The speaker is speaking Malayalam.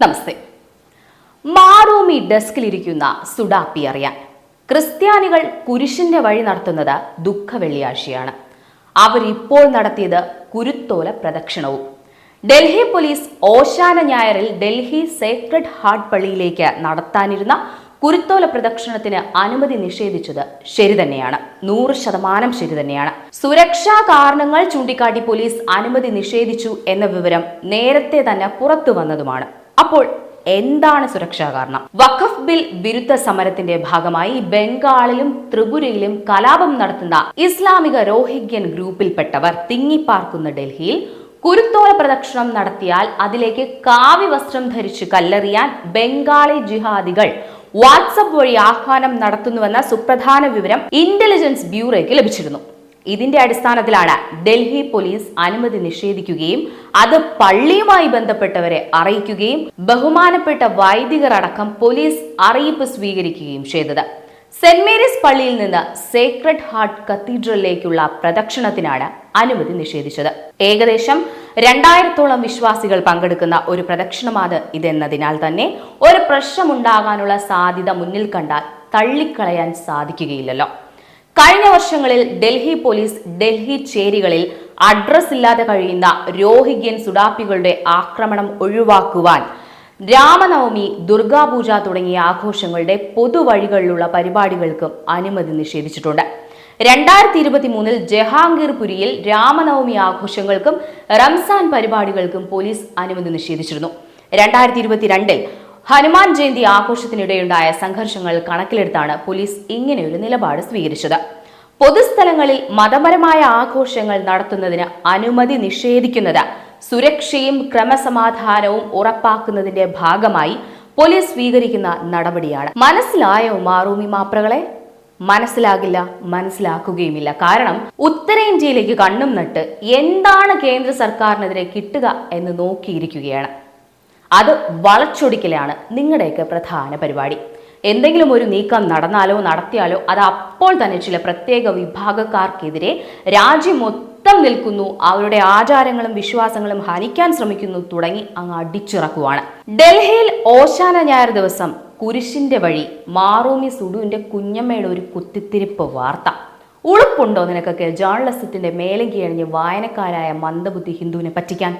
നമസ്തേ. മാറൂമി ഡെസ്കിലിരിക്കുന്ന സുഡാപ്പി അറിയാൻ. ക്രിസ്ത്യാനികൾ കുരിശിന്റെ വഴി നടത്തുന്നത് ദുഃഖ വെള്ളിയാഴ്ചയാണ്. അവരിപ്പോൾ നടത്തിയത് കുരുത്തോല പ്രദക്ഷിണവും. ഡൽഹി പോലീസ് ഓശാന ഞായറിൽ ഡൽഹി സേക്രഡ് ഹാർട്ട് പള്ളിയിലേക്ക് നടത്താനിരുന്ന കുരുത്തോല പ്രദക്ഷിണത്തിന് അനുമതി നിഷേധിച്ചത് ശരി തന്നെയാണ്. 100% ശരി തന്നെയാണ്. സുരക്ഷാ കാരണങ്ങൾ ചൂണ്ടിക്കാട്ടി പോലീസ് അനുമതി നിഷേധിച്ചു എന്ന വിവരം നേരത്തെ തന്നെ പുറത്തു വന്നതുമാണ്. അപ്പോൾ എന്താണ് സുരക്ഷാ കാരണം? വഖഫ് ബിൽ വിരുദ്ധ സമരത്തിന്റെ ഭാഗമായി ബംഗാളിലും ത്രിപുരയിലും കലാപം നടത്തുന്ന ഇസ്ലാമിക രോഹിംഗ്യൻ ഗ്രൂപ്പിൽപ്പെട്ടവർ തിങ്ങിപ്പാർക്കുന്ന ഡൽഹിയിൽ കുരുത്തോല പ്രദക്ഷിണം നടത്തിയാൽ അതിലേക്ക് കാവ്യ വസ്ത്രം ധരിച്ച് കല്ലെറിയാൻ ബംഗാളി ജിഹാദികൾ വാട്സപ്പ് വഴി ആഹ്വാനം നടത്തുന്നുവെന്ന സുപ്രധാന വിവരം ഇന്റലിജൻസ് ബ്യൂറോയ്ക്ക് ലഭിച്ചിരുന്നു. ഇതിന്റെ അടിസ്ഥാനത്തിലാണ് ഡൽഹി പോലീസ് അനുമതി നിഷേധിക്കുകയും അത് പള്ളിയുമായി ബന്ധപ്പെട്ടവരെ അറിയിക്കുകയും ബഹുമാനപ്പെട്ട വൈദികർ അടക്കം പോലീസ് അറിയിപ്പ് സ്വീകരിക്കുകയും ചെയ്തത്. സെന്റ് മേരീസ് പള്ളിയിൽ നിന്ന് സേക്രഡ് ഹാർട്ട് കത്തീഡ്രലിലേക്കുള്ള പ്രദക്ഷിണത്തിനാണ് അനുമതി നിഷേധിച്ചത്. ഏകദേശം 2000-ഓളം വിശ്വാസികൾ പങ്കെടുക്കുന്ന ഒരു പ്രദക്ഷിണമാണ് ഇതെന്നതിനാൽ തന്നെ ഒരു പ്രശ്നമുണ്ടാകാനുള്ള സാധ്യത മുന്നിൽ കണ്ടാൽ തള്ളിക്കളയാൻ സാധിക്കുകയില്ലല്ലോ. കഴിഞ്ഞ വർഷങ്ങളിൽ ഡൽഹി പോലീസ് ഡൽഹി ചേരികളിൽ അഡ്രസ് ഇല്ലാതെ കഴിയുന്ന രോഹിംഗ്യൻ സുഡാപ്പികളുടെ ആക്രമണം ഒഴിവാക്കുവാൻ രാമനവമി, ദുർഗാപൂജ തുടങ്ങിയ ആഘോഷങ്ങളുടെ പൊതുവഴികളിലുള്ള പരിപാടികൾക്കും അനുമതി നിഷേധിച്ചിട്ടുണ്ട്. 2023-ൽ ജഹാംഗീർപുരിയിൽ രാമനവമി ആഘോഷങ്ങൾക്കും റംസാൻ പരിപാടികൾക്കും പോലീസ് അനുമതി നിഷേധിച്ചിരുന്നു. 2022-ൽ ഹനുമാൻ ജയന്തി ആഘോഷത്തിനിടെയുണ്ടായ സംഘർഷങ്ങൾ കണക്കിലെടുത്താണ് പോലീസ് ഇങ്ങനെയൊരു നിലപാട് സ്വീകരിച്ചത്. പൊതുസ്ഥലങ്ങളിൽ മതപരമായ ആഘോഷങ്ങൾ നടത്തുന്നതിന് അനുമതി നിഷേധിക്കുന്നത് സുരക്ഷയും ക്രമസമാധാനവും ഉറപ്പാക്കുന്നതിന്റെ ഭാഗമായി പോലീസ് സ്വീകരിക്കുന്ന നടപടിയാണ്. മനസ്സിലായോ മാറൂമി മാപ്രകളെ? മനസ്സിലാകില്ല, മനസ്സിലാക്കുകയുമില്ല. കാരണം ഉത്തരേന്ത്യയിലേക്ക് കണ്ണും നട്ട് എന്താണ് കേന്ദ്ര സർക്കാരിനെതിരെ കിട്ടുക എന്ന് നോക്കിയിരിക്കുകയാണ്. അത് വളച്ചൊടിക്കലാണ് നിങ്ങളുടെയൊക്കെ പ്രധാന പരിപാടി. എന്തെങ്കിലും ഒരു നീക്കം നടത്തിയാലോ അത് അപ്പോൾ തന്നെ ചില പ്രത്യേക വിഭാഗക്കാർക്കെതിരെ രാജ്യം മൊത്തം നിൽക്കുന്നു, അവരുടെ ആചാരങ്ങളും വിശ്വാസങ്ങളും ഹനിക്കാൻ ശ്രമിക്കുന്നു തുടങ്ങി അങ്ങ് അടിച്ചിറക്കുവാണ്. ഡൽഹിയിൽ ഓശാന ഞായർ ദിവസം കുരിശിന്റെ വഴി മാറൂമി സുഡുവിന്റെ കുഞ്ഞമ്മയുടെ ഒരു കുത്തിത്തിരിപ്പ് വാർത്ത. ഉളുപ്പുണ്ടോ നിനക്കൊക്കെ ജേർണലിസത്തിന്റെ മേലങ്കി അണിഞ്ഞ് വായനക്കാരായ മന്ദബുദ്ധി ഹിന്ദുവിനെ പറ്റിക്കാൻ?